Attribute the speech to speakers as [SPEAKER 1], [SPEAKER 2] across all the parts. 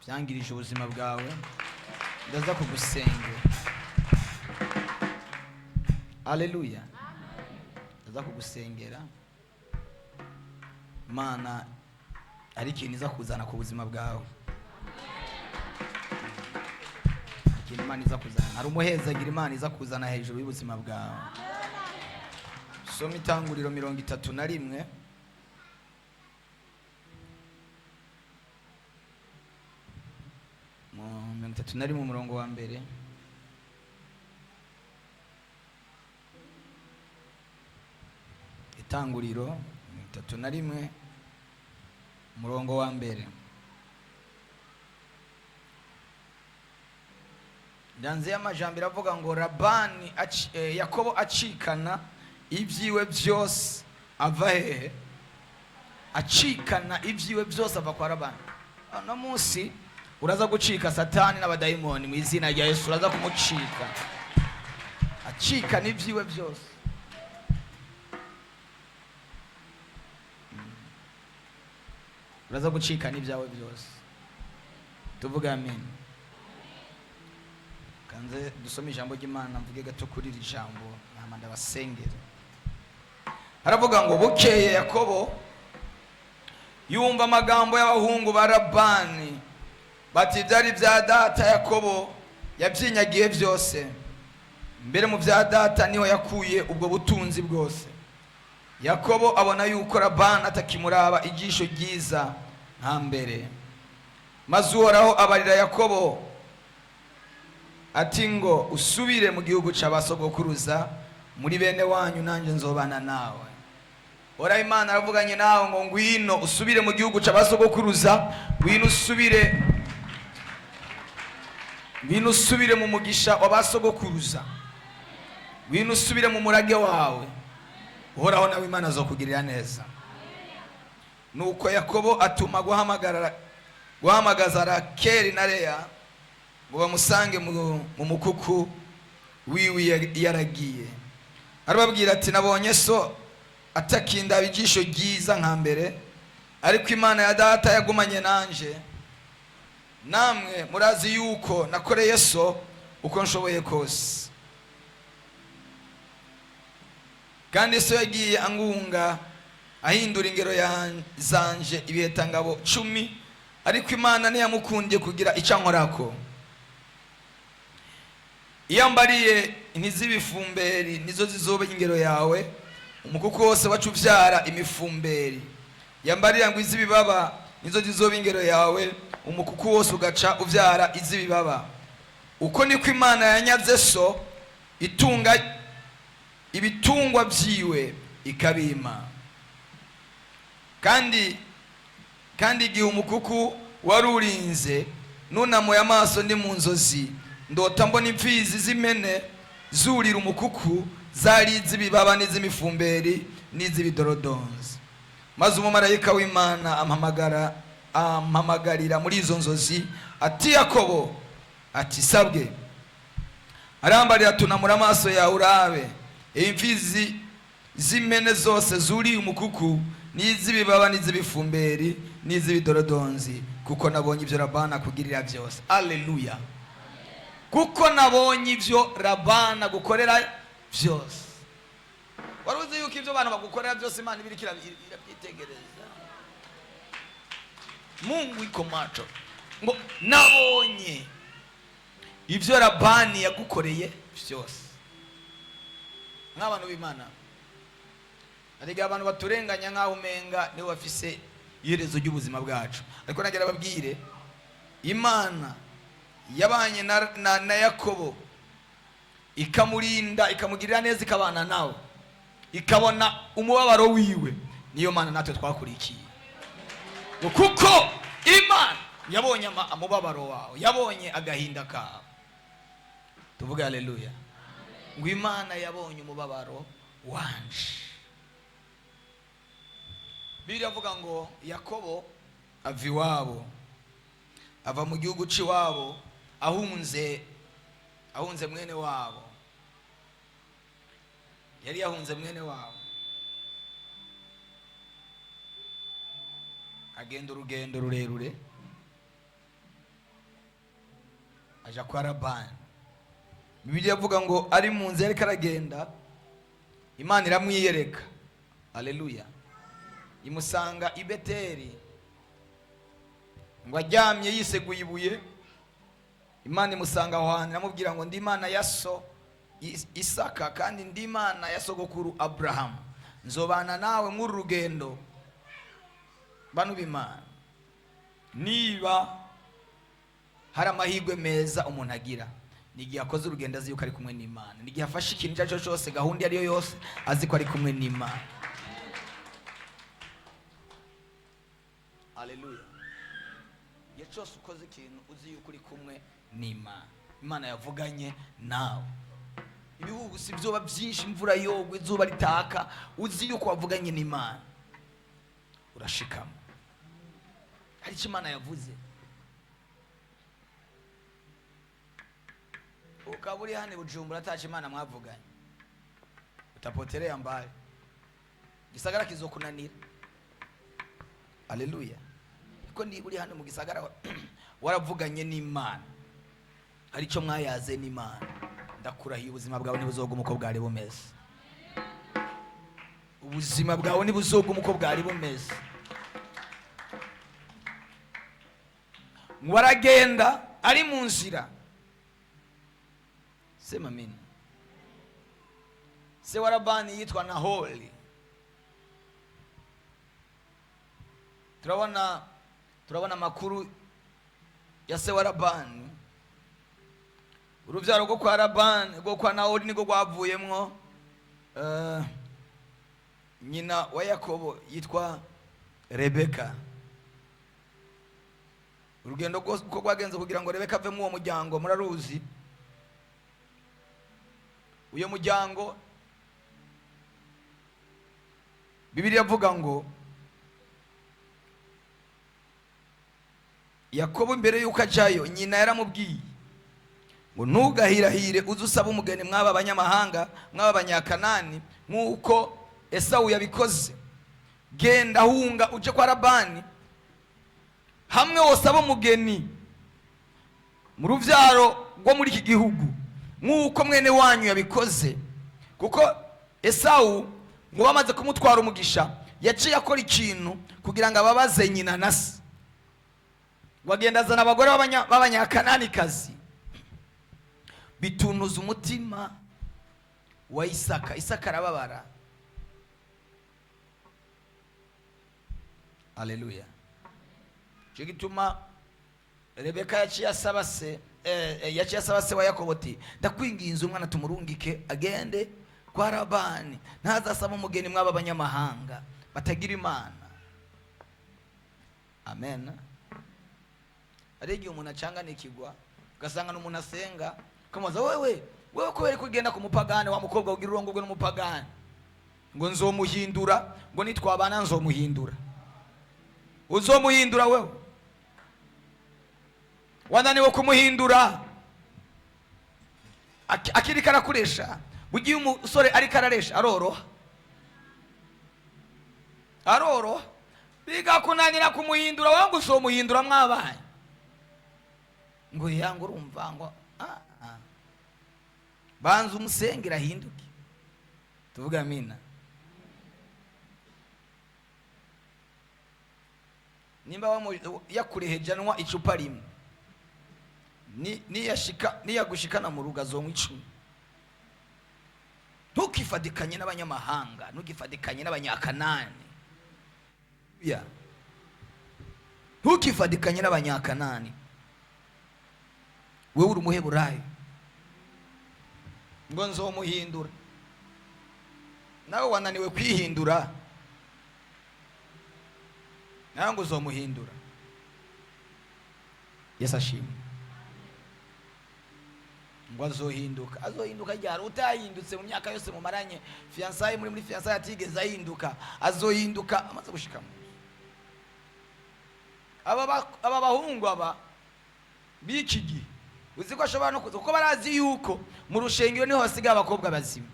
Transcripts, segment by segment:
[SPEAKER 1] byangirije ubuzima bwawe, ndaza kugusengera. Haleluya. Ndaza kugusengera. Imana ari ikintu iza kuzana ku buzima bwawe. Ikintu Imana iza kuzana. Hari umuhezagira Imana iza kuzana hejuru y'ubuzima bwawe. Soma Itanguriro 31. Nari mu murongo wa mbere. Itanguriro 31 umurongo wa mbere. Ndanze y'amajambiro avuga ngo Labani Yakobo acikana ibyiwe byose ava hehe? Acikana ibyiwe byose ava kwa Labani. No munsi uraza gucika Satani n'abadayimoni mu izina rya Yesu, uraza kumucika. Acikana ibyiwe byose. Uraza gucikana ibyawe byose. Tuvuga amen. Kanze dusome ijambo ry'Imana, mvuge gato kuri iri jambo namanda basengere. Haravuga ngo bukeye Yakobo yumva amagambo y'abahungu ba Labani bati byari bya data Yakobo yabyinyagiye byose, mbere mu bya data niho yakuye ubwo butunzi bwose. Yakobo abona yuko Labani atakimuraba ijisho ryiza nka mbere, maze Uhoraho abarira Yakobo ati ngo usubire mu gihugu c'abasogokuruza, muri bene wanyu nanje nzobana nawe. Ora Imana aravuganye nawe ngo ngwino usubire mu gihugu c'abasogokuruza, ngwino usubire mu mugisha w'abasogokuruza, ngwino usubire mu murage wawe. Uhoraho nawe Imana azokugirira neza. Nuko Yakobo atuma guhamagaza Rakeli na Leya ngo bamusange mu mukuku wiwe yaragiye. Arababwira ati nabonye so atakindaba ijisho ryiza nka mbere, ariko Imana ya data yagumanye nanje. Namwe murazi yuko nakoreye so uko nshoboye kose, kandi so yagiye angunga ahindura ingero zanje ibihekangabo 10, ariko Imana ntiyamukundiye kugira icyo ankorako. Iyambariye ntizibifumberi nizo zizobe ingero yawe, umukuku wose wacu uvyara imifumberi. Yambariye ngo izibibaba nizo zizobe ingero yawe, umukuku wose ugaca uvyara izibibaba. Uko niko Imana yanyaze so itunga ibitungwa byiwe ikabima. Kandi igihe umukuku warurinze nunamuye amaso ndi mu nzozi, ndota mbona imfizi z'imene zurira umukuku, zari izibibaba n'izimifumberi n'izibidrodonzi. Maze umumarayika w'Imana ampamagarira muri izo nzozi ati Yakobo, ati sabwe. Arambarira tunamura amaso yawe urabe imfizi z'imene zose zuriye umukuku n'izibibaba n'izimifumberi n'izibidrodonzi, kuko nabonye ibyo Labani akugirira byose. Haleluya. Kuko nabonye ibyo Labani gukorera byose. Waruzi yuko ibyo abantu bagukorera byose Imana ibirikira irabyitegereza. Mungu iko macho ngo nabonye ibyo Labani yagukoreye byose. Nk'abantu b'Imana, ariga abantu baturenganya nkaho umenga nibo bafise iherezo ry'ubuzima bwacu, ariko nagira babwire Imana yabanye na Yakobo ikamurinda, ikamugirira neza, ikabana nawe, ikabona umubabaro wiwe. Niyo Mana natwe twakurikiye, kuko Imana yabonye umubabaro wawe, yabonye agahinda kawe. Tuvuge haleluya. Ngo Imana yabonye umubabaro wanje. Bibiliya avuga ngo Yakobo ava iwabo, ava mu gihugu c'iwabo, ahunze mwene wabo. Yari yahunze mwene wabo, agenda urugendo rurerure, aja kwa Labani. Bibiliya avuga ngo ari mu nzira ariko aragenda, Imana iramwiyereka. Haleluya. Imusanga i Beteli, ngo aryamye yiseguye ibuye. Imana imusanga aho hantu iramubwira ngo ndi Imana ya so Isaka kandi ndi Imana ya sogokuru Abrahamu, nzobana nawe muri rugendo. Banu b'Imana, niba hari amahirwe meza umuntu agira, nigihe akoze urugendo azi yuko ari kumwe n'Imana, nigihe afashe ikintu cyacu cyose, gahunda ariyo yose, azi ko ari kumwe n'Imana. Haleluya. Igihe cyose ukoze ikintu uzi yuko uri kumwe n'Imana, Imana yavuganye nawe. Ibihugu si byoba byinshi, imvura yogwe, izuba ritaka, uzi yuko wavuganye n'Imana, urashikama. Hari icyo Imana yavuze. Ukaba uri hano Bujumbura ataca Imana mwavuganye, utapotelea mbali, gisagara kizokunanira. Haleluya. Kuko niba uri hano mu gisagara waravuganye n'Imana, hari icyo mwayaze n'Imana, ndakurahiye ubuzima bwawe ntibuzoguma uko bwari bumeze. Ubuzima bwawe ntibuzoguma uko bwari bumeze. Waragenda ari mu nzira. Sema amina. Se wa Labani yitwa Nahori. Turabona makuru ya se wa Labani. Urubyaro rwo kwa Labani, rwo kwa Nahori niko rwavuyemwo nyina wa Yakobo yitwa Rebeka. Urugendo ko rwagenze kugira ngo Rebeka ave mu uwo muryango muraruzi. Uyo muryango Bibiliya avuga ngo Yakobo mbere yuko ajayo, nyina yaramubwiye ngo ntugahirahire uze usaba umugeni mwaba abanyamahanga, mwaba abanyakanani nkuko Esau yabikoze. Genda hunga uje kwa Labani, hamwe wosaba umugeni mu ruvyaro rwo muri iki gihugu nkuko mwene wanyu yabikoze. Kuko Esau ngo bamaze kumutwara umugisha, yaciye akora ikintu kugira ngo ababaze nyina na se. Wagenda azana abagore b'abanyakananikazi, bitunuza umutima wa Isaka. Isaka arababara. Haleluya. Cyo gituma Rebeka yaciye asaba se wa Yakobo ati ndakwinginze umwana tumurungike agende kwa Labani, ntazasaba umugeni mwaba abanyamahanga batagira Imana. Amen. Ari igihe umuntu acanganikirwa, ugasanga n'umuntu asenga, ukamubaza wewe kubera kugenda ku mupagane, wa mukobwa ugira urongorwe n'umupagane, ngo nzomuhindura, ngo nitwabana nzomuhindura. Uzomuhindura wewe? Wananiwe kumuhindura. Akiri karakuresha, bugiye umusore ari kararesha aroroha. Biga kunanira kumuhindura, wangu uzomuhindura mwabaye. Ngo yangu urumva ngo banza umusengera ahinduke. Tuvuga amina. Nimba yakurehejanwa icupa rimwe, niyagushikana mu rugo azonywa 10. Ntukifadikanye n'abanyamahanga, ntukifadikanye n'abanyakanani. Ntukifadikanye n'abanyakanani. Wewe uri umuheburayo, ngo nzomuhindura. Nawe wananiwe kwihindura, nawe ngo uzomuhindura. Yesu ashimwe. Ngo azohinduka ryari? Utahindutse mu myaka yose mumaranye fiançailles, muri fiançailles atigeze ahinduka, azohinduka amaze gushikamo. Aba bahungu aba biki gihe uzi ko ashobora no kuza, kuko barazi yuko mu rushengero niho hasigaye abakobwa bazima.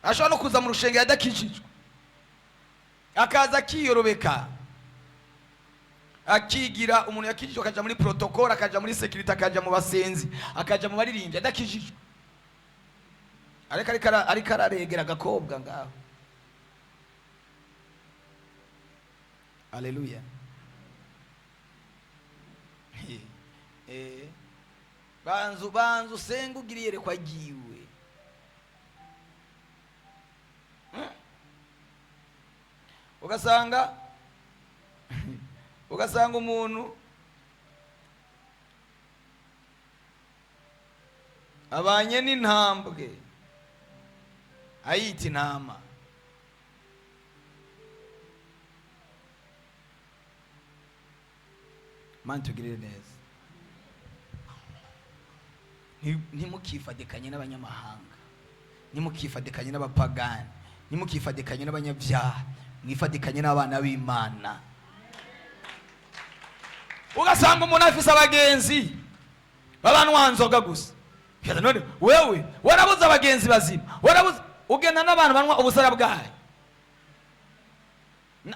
[SPEAKER 1] Ashobora no kuza mu rushengero adakijijwe, akaza kiyorobeka, akigira umuntu yakijijwe akaja muri protocol, akaja muri security, akaja mu basenzi, akaja mu baririmbyi adakijijwe, ariko araregera agakobwa ngaho. Haleluya. Banzu senga ugiriye kwa giwe. Ugasanga umuntu abanye n'intambwe ayita intama. Mana tugirire neza. Ntimukifadikanye n'abanyamahanga, ntimukifadikanye n'abapagani, ntimukifadikanye n'abanyabyaha, mwifadikanye n'abana b'Imana. Ugasanga umuntu afise abagenzi babanwa nzoga gusa. None wewe warabuze abagenzi bazima, warabuze ugenda n'abantu banwa ubusara bwaye,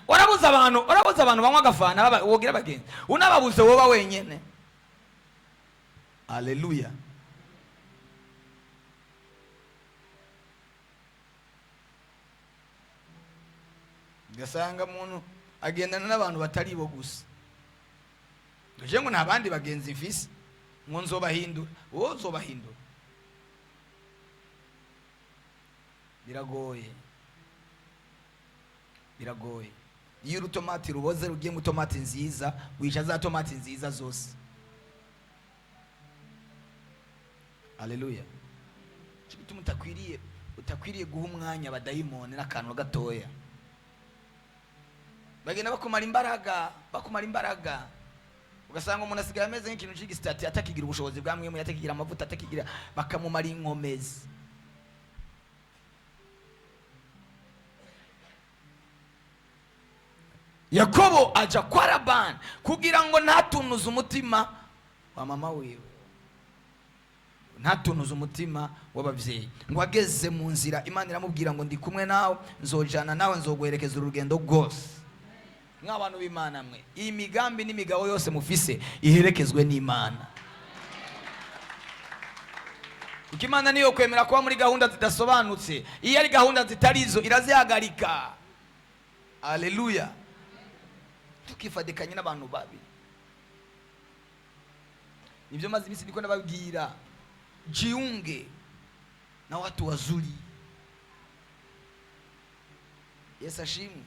[SPEAKER 1] warabuze abantu banwa gafana wogira abagenzi, unababuze woba wenyene. Haleluya. Gasanga umuntu agendana n'abantu batari bo gusa. Duje ngo nabandi bagenzi mfise ngo nzobahindura, wowe uzobahindura. Biragoye. Iyo urutomati ruboze rugiye mu tomati nziza, wica za tomati nziza zose. Haleluya. Cyituma utakwiriye guha umwanya abadayimoni n'akantu gatoya. Bagenda bakumara imbaraga. Ugasanga umuntu asigaye ameze nk'ikintu cy'igisitati, atakigira ubushobozi bwa mwemwe, atakigira amavuta, atakigira, bakamumara inkomezi. Yakobo aja kwa Labani kugira ngo ntatunuze umutima wa mama wiwe, ntatunuze umutima w'abavyeyi. Ngo ageze mu nzira, Imana iramubwira ngo ndi kumwe nawe, nzojana nawe, nzogwerekeza urugendo rwose. Nk'abantu b'Imana mwe, iyi migambi n'imigabo yose mufise iherekezwe n'Imana. Kuko Imana niyo kwemera kuba muri gahunda zidasobanutse. Iyo ari gahunda zitarizo irazihagarika. Haleluya. Tukifadikanye n'abantu babi. Nibyo maze imisi ndiko nababwira, jiunge na watu wazuri. Yesu ashimwe.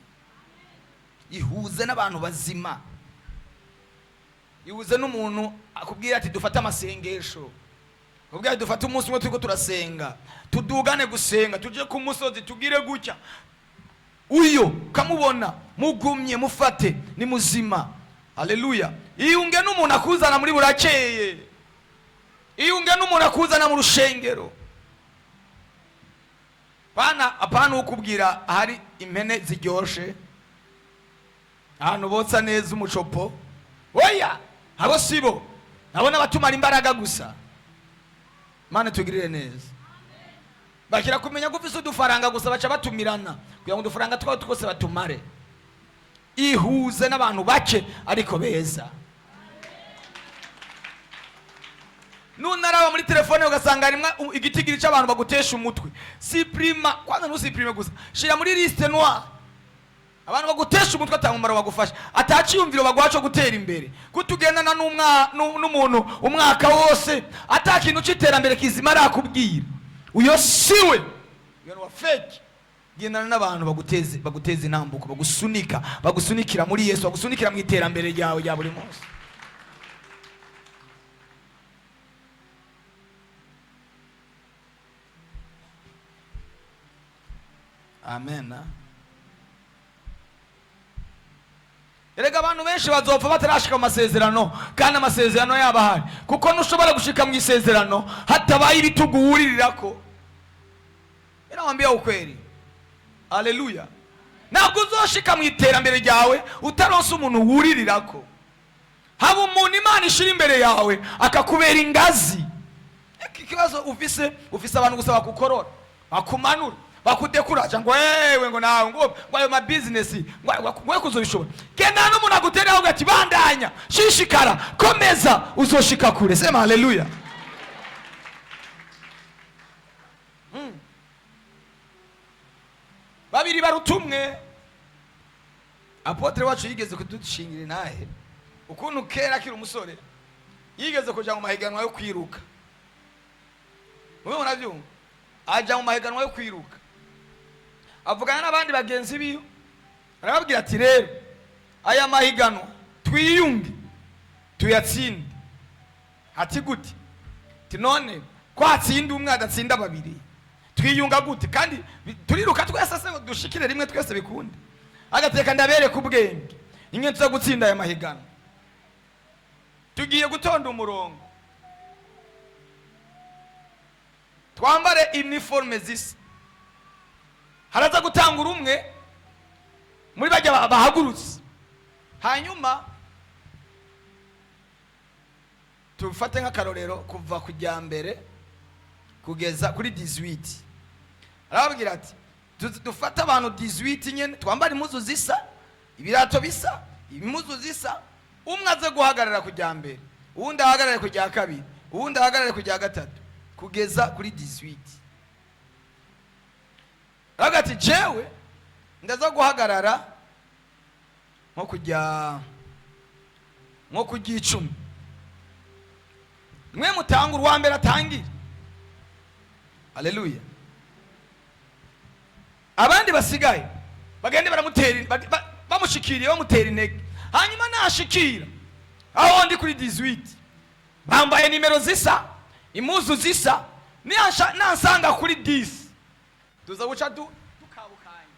[SPEAKER 1] Ihuze n'abantu bazima. Ihuze n'umuntu akubwira ati dufate amasengesho, akubwira ati dufate umunsi umwe turiko turasenga, tudugane gusenga, tuje ku musozi tugire gutya. Uyo kamubona mugumye mufate ni muzima. Haleluya. Iyunge n'umuntu akuzana muri burakeye, iyunge n'umuntu akuzana mu rushengero. Apana ukubwira hari impene ziryoshe, ahantu botsa neza umucopo. Oya, abo sibo, nabona batumara imbaraga gusa. Mana tugirire neza. Bakira kumenya gufise udufaranga gusa, baca batumirana kugira ngo udufaranga twawe twose batumare. Ihuze n'abantu bake ariko beza. Nunaraba muri telefone ugasanga harimwa igitigiri cy'abantu bagutesha umutwe. Siprima, kwanza ntusiprime gusa, shira muri liste noire. Abantu bagutesha umutwe atamumaro bagufasha, ataciyumviro bagwaco gutera imbere. Kutugendana n'umuntu umwaka wose atakintu cy'iterambere kizima arakubwira. Uyo siwe, uyo wa fake. Gendana n'abantu baguteze intambuko, bagusunikira muri Yesu, bagusunikira mu iterambere ryawe rya buri munsi. Amen. Erega abantu benshi bazopfa batarashika mu masezerano, kandi amasezerano yabahari. Kuko ntushobora gushika mu isezerano hatabaye ibitugu wuririrako. Naambia ukweli. Haleluya. Ntabwo uzoshika mu iterambere ryawe utaronse umuntu wuririrako. Haba umuntu Imana ishira imbere yawe akakubera ingazi. Ikibazo ufise abantu gusa bakukorora, bakumanura, bakudekuraje ngo wewe ngo nawe ngo ayo ma business ngo kuzobishobora. Genda n'umuntu agutera aho gati bandanya shishikara komeza uzoshika kure. Sema haleluya. Babiri barutumwe. Apotre wacu yigeze kudushingire naye ukuntu kera akiri umusore yigeze kuja mu mahiganwa yo kwiruka. Mubona byumva aja mu mahiganwa yo kwiruka avugana n'abandi bagenzi biyo arababwira ati rero aya mahiganwa twiyunge tuyatsinde. Ati gute? Ati none kwatsinda umwe adatsinda babiri twiyunga gute kandi turiruka twese se dushikire rimwe twese bikunde. Agateka ndabereka ubwenge ingenzi zo gutsinda aya mahiganwa. Tugiye gutonda umurongo twambare uniforme zisa. Haraza gutangura umwe muri bajya bahagurutse, hanyuma tufate nk'akarorero kuva kujya mbere kugeza kuri 18. Arababwira ati dufata abantu 18 nyene twambara impuzu zisa, ibirato bisa, impuzu zisa. Umwe aze guhagarara kujya mbere, uwundi ahagarare kujya kabiri, uwundi ahagarare kujya gatatu kugeza kuri 18. Agati jewe ndaza guhagarara nko kujya 10. Mwe mutangura uwa mbere atangire. Haleluya. Abandi basigaye bagende baramutera bamushikiriye bamutera intege. Hanyuma nashikira aho ndi kuri 18 bambaye nimero zisa, impuzu zisa, nansanga kuri 10 tuza guca tukabukanye.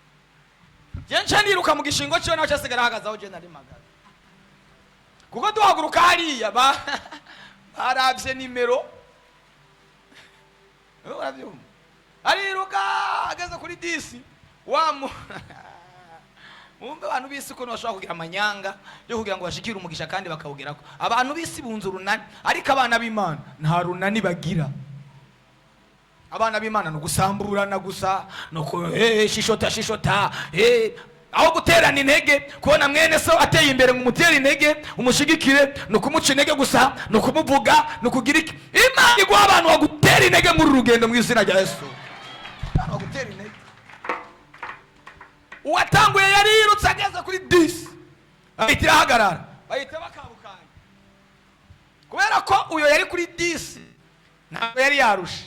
[SPEAKER 1] Jenje ndiruka mu gishingo cyo naco asigara hagaze aho je nari magaza. Kuko duhaguruka hariya baravye nimero. Urabyumva? Ariruka ageze kuri 10 Mumbe abantu bisi ko bashobora kugira amanyanga yo kugira ngo bashikire umugisha kandi bakawugerako. Abantu bisi bunze urunani, ariko abana b'Imana nta runani bagira. Abana b'Imana no gusamburana gusa no shishota aho guterana intege. Kubona mwene so ateye imbere mu mutera intege umushigikire no kumuca intege gusa no kumuvuga no kugira iki. Imana igwa abantu bagutera intege muri rugendo mu izina rya Yesu. Bagutera intege. Uwatanguye yari yirutse ageze kuri 10 ahita ahagarara bahita bakabukanye. Kubera ko uyo yari kuri 10 ntabwo yari yarusha.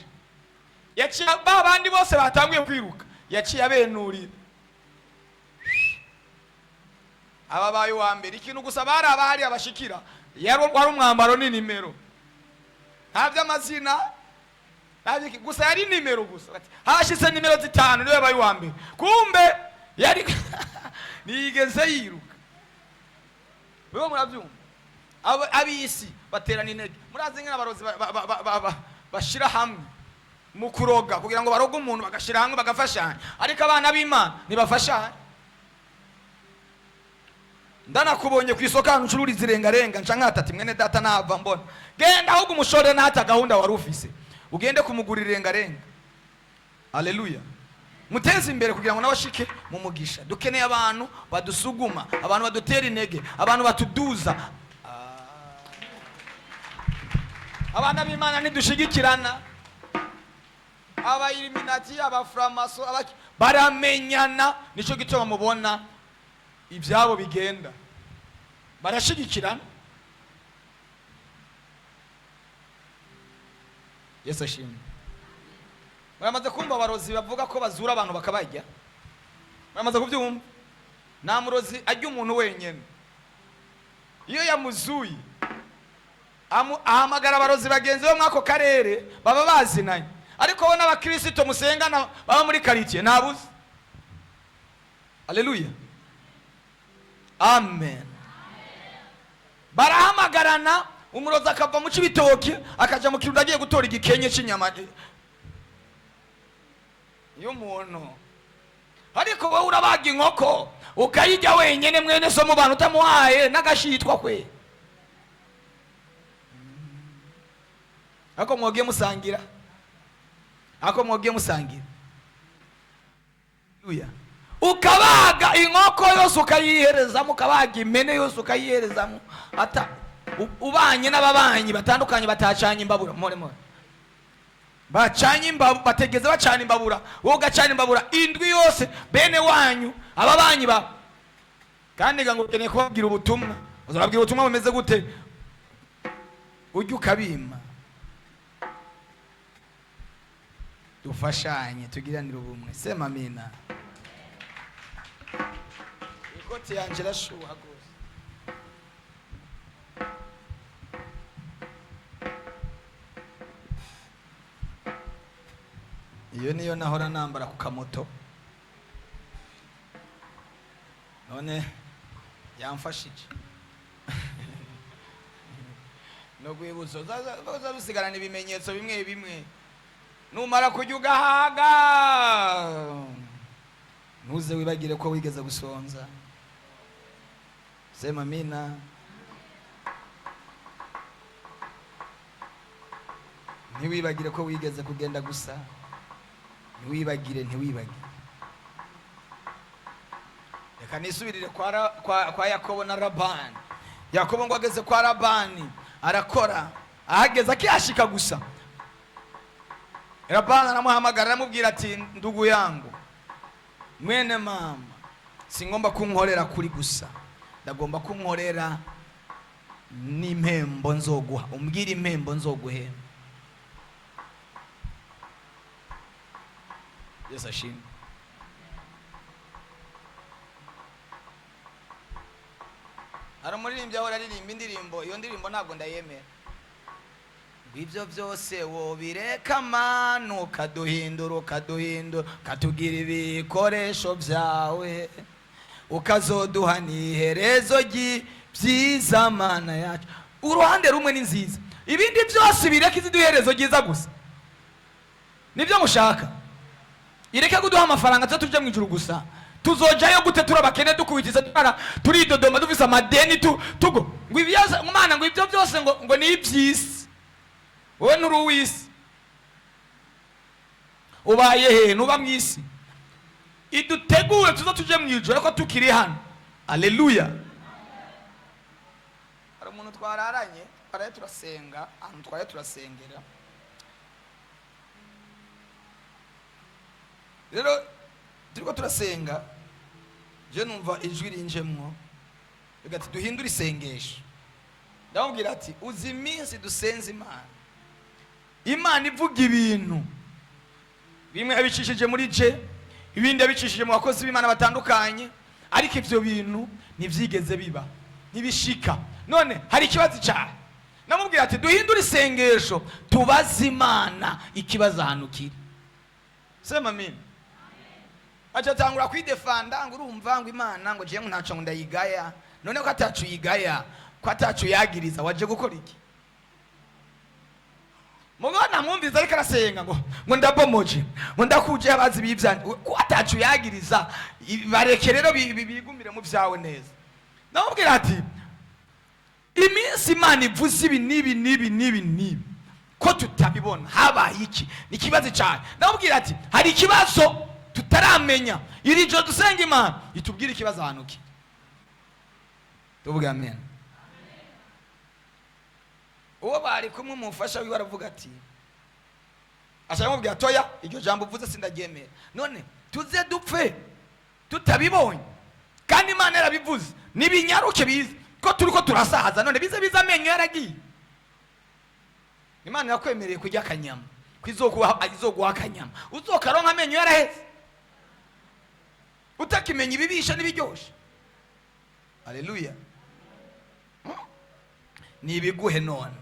[SPEAKER 1] Yaciye babandi bose batanguye kwiruka yaciye abenurira. Ababaye wa mbere ikintu gusa bari abahari abashikira yari umwambaro ni nimero. Nta by'amazina gusa yari nimero gusa. Hashitse nimero 5 niwe babaye wa mbere. Kumbe yari nigeze yiruka. Wewe murabyumva? Abisi baterana intege. Murazi nk'abarozi bashira hamwe mu kuroga kugira ngo baroge umuntu bagashira hamwe bagafashanya. Ariko abana b'Imana nibafashanya. Ndanakubonye ku isoko hano ncururiza irengarenga nca nkatati mwene data nava mbona. Genda ahubwo umushore nata gahunda wari ufise. Ugende kumugurira irengarenga. Haleluya. Muteze imbere kugira ngo nabashike mu mugisha. Dukeneye abantu badusuguma, abantu badutera intege, abantu batuduza. Abana b'Imana nidushigikirana. Aba Illuminati, aba Framaso, baramenyana, nico gituma mubona ibyabo bigenda. Barashigikirana. Yesu ashimwe. Baramaze kumva abarozi bavuga ko bazura abantu bakabajya. Baramaze kubyumva. Nta murozi ajya umuntu wenyene. Iyo yamuzuye ahamagara abarozi bagenzi bo mwako karere baba bazinanye. Ariko bo n'abakristo musengana baba muri quartier nabuze. Haleluya. Amen. Barahamagarana umurozi akava mu cibitoke akaja mu kirundo agiye gutora igikenye c'inyama y'umuntu. Ariko wowe urabaga inkoko ukayijya wenyene mwene so mu bantu utamuhaye n'agashitwa kwe. Ako mwogiye musangira. ukabaga inkoko yose ukayiherezamo, ukabaga impene yose ukayiherezamo, ubanye n'ababanyi batandukanye batacanye imbabura, more bacanye imbabura, bategeze bacana imbabura, wowe ugacana imbabura indwi yose, bene wanyu ababanyi ba kandi ngo ukeneye kubabwira ubutumwa, uzababwira ubutumwa bumeze gute? Ujye ukabima. Dufashanye tugiranire ubumwe. Sema amina. Ikoti yanje rashuha gose. Iyo niyo nahora nambara ku kamoto, none yamfashije. No gwibuzo zaza rusigarana ibimenyetso bimwe bimwe, numara kujya ugahaga ntuze wibagire ko wigeze gusonza. Sema amina. Ntiwibagire ko wigeze kugenda gusa, ntiwibagire. Reka nisubirire kwa Yakobo na Labani. Yakobo ngo ageze kwa Labani arakora, ahageze akiyashika gusa, Labani aramuhamagara aramubwira ati, ndugu yangu, mwene mama, singomba kunkorera kuri gusa, ndagomba kunkorera n'impembo nzoguha, umbwira impembo nzoguhemba. Yesu ashimwe. Aramuririmbye aho aririmba indirimbo, iyo ndirimbo ntabwo ndayemera. Ibyo byose wobireka manu, ukaduhindura ukatugira ibikoresho byawe, ukazoduha n'iherezo byiza mana yacu. Uruhande rumwe ni nziza, ibindi byose bireka iziduherezo byiza gusa. Nibyo mushaka? Ireke kuduha amafaranga tuzo tuje mu ijuru gusa. Tuzojayo gute turabakene dukubitiza turidodoma dufise amadeni tugo ngo ibyaza umwana ngo ibyo byose ngo ni ibyisi. Wowe nuru wisi ubaye he? Nuba mwisi idutegure tuzo tuje mu ijuru ariko tukiri hano. Haleluya. Hari umuntu twararanye twaraye turasenga, ahantu twaraye turasengera. Rero turiko turasenga, je numva ijwi rinjemwo ati duhindura isengesho. Ndamubwira ati, uzi iminsi dusenze Imana ivuga ibintu bimwe abicishije muri je, ibindi abicishije mu bakozi b'Imana batandukanye, ariko ivyo bintu ntivyigeze biba, ntibishika. None hari ikibazo cyane. Namubwira ati duhindura isengesho, tubaze Imana ikibazo ahantu kiri. Sema amina. Acha tangura kwidefanda ngo urumva ngo Imana ngo je ntaco ndayigaya. None ko atacu yigaya, ko atacu yagiriza, waje gukora iki? Mugana mwumviza ariko arasenga ngo ndabomoje, ngo ndakuje abazi bivyanje, ko atacu yagiriza, bareke rero bigumire mu vyawe neza. Namubwira ati, iminsi Imana ivuze ibi nibi ko tutabibona, habaye iki? Ni kibazo cyane. Namubwira ati, hari ikibazo tutaramenya, iri jo dusenga Imana itubwira ikibazo ahantu ki. Tuvuga amen. Uwo bari kumwe umufasha wiwe aravuga ati, ashaka mubwira toya iryo jambo uvuze sindagemera. None tuze dupfe tutabibonye, kandi Imana yarabivuze nibinyaruke bize ko turiko turasahaza. None bize amenyo yaragiye. Imana yakwemereye kujya akanyama, izoguha akanyama, uzokaronka amenyo yaraheze, utakimenya ibibisha n'ibiryoshe. Haleluya. Nibiguhe none,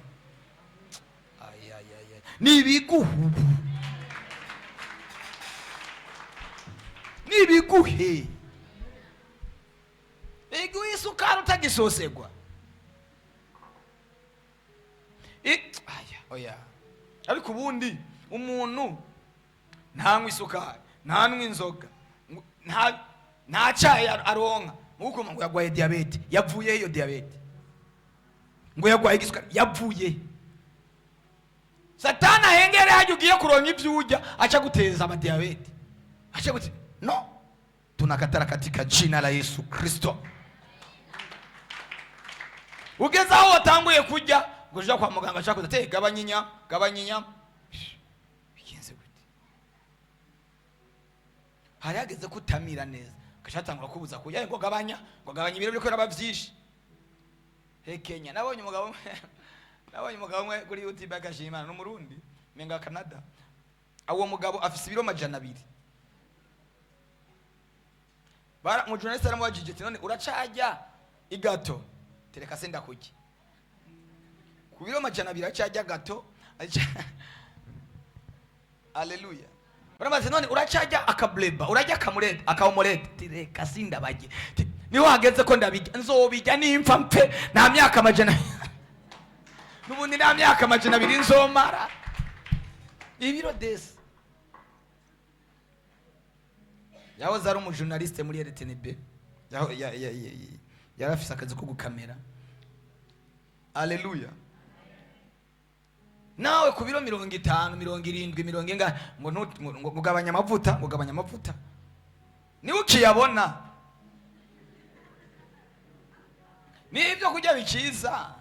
[SPEAKER 1] nibiguhu, nibiguhe iguhe isukari utagisosegwa. Oya, ariko ubundi umuntu ntanywa isukari, ntanywa inzoga, nta cyayi aronka, muko ngo yagwaye diabete. Yavuye iyo diabete ngo yagwaye isukari, yavuye. Satana hengere haje ugiye kuronka ibyujya aca guteza ama diabete, aca gute no tunakataa katika jina la Yesu Kristo. Ugeza aho watanguye kujya ngoja kwa muganga ashaka kutete gabanyinya bigenze gute, hari ageze kutamira neza kashatangura kubuza kujya ngo gabanya ibiro biko nabavyishe. Kenya nabonye umugabo umwe kuri YouTube agashimana n'umurundi menga Canada. Awo mugabo afise ibiro 200. Bara mu journalist aramubajije ati none uracajya igato? Tereka senda kuki. Ku biro 200 acajya gato. Haleluya. Baramaze none uracajya akableba, urajya akamurede, akawumurede. Tereka sinda baje. Niho hageze ko ndabijya nzobijya nimfa mpe na myaka 100. Nubundi na myaka 200 nzomara. Ibiro desi. Yahoze ari umujournaliste muri RTNB. Yarafise akazi ko gukamera. Haleluya. Nawe ku biro 50, 70, ngo gugabanya amavuta. Ni ukiyabona. Ni ibyo kujya bikiza.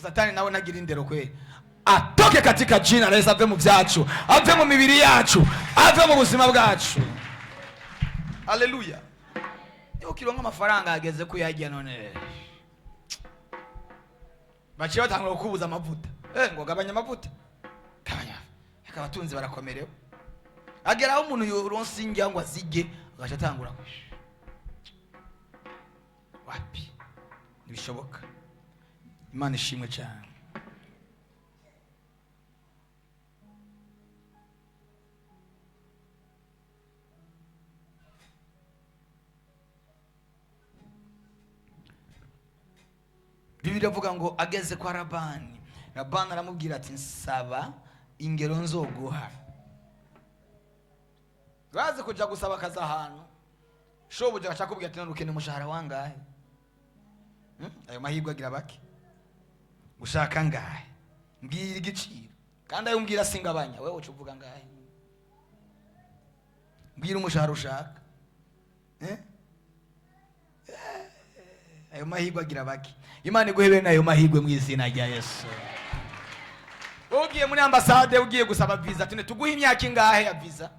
[SPEAKER 1] Satani nawe nagira indero kwe. Atoke katika jina la Yesu, ave mu byacu, ave mu mibiri yacu, ave mu buzima bwacu. Haleluya. Yo kironka amafaranga ageze kuyajya none. Baciye batangura kubuza amavuta. Ngo gabanya amavuta. Gabanya. Akabatunzi barakomerewe. Ageraho umuntu yoronse ingia ngo azige agashatangura. Wapi? Nibishoboka. Imana ishimwe cyane. Bibiri avuga ngo ageze kwa Labani. Labani aramubwira ati nsaba ingero nzoguha. Baze kujya gusaba akazi ahantu. Shobuja ashaka kubwira ati none ukene umushahara wangahe? Ayo mahirwe agira bake. Ushaka ngahe? Mbwira igiciro. Kandi ayo mbwira singabanya, wewe ucuvuga ngahe? Mbwira umushahara ushaka. Ayo mahirwe agira bake. Imana iguhebe nayo mahirwe mu izina rya Yesu. Ugiye muri ambassade ugiye gusaba visa, tune tuguha imyaka ingahe ya visa?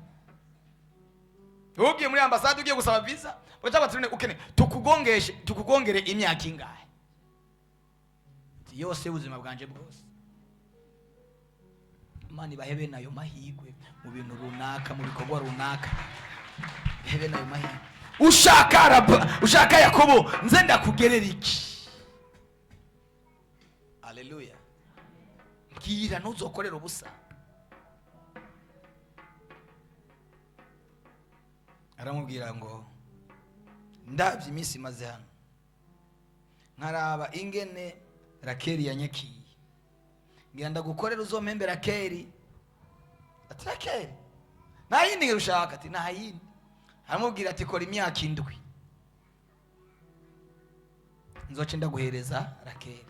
[SPEAKER 1] Ugiye muri ambassade ugiye gusaba visa, bacha batune ukene tukugongere imyaka ingahe? Yose ubuzima bwanje bwose. Imana ibahebe nayo mahirwe mu bintu runaka, mu bikorwa runaka. Bahebe nayo mahirwe. Ushaka Yakobo nze ndakugerera iki? Haleluya. Mbwira ntuzokorera ubusa. Aramubwira ngo ndabye iminsi maze hano nkaraba ingene Rakeli yanyekiye. Ngira ndagukorera uzompembe Rakeli. Ati Rakeli nta yindi ngero ushaka? Ati nta yindi. Aramubwira ati kora imyaka 7 nzoce ndaguhereza Rakeli.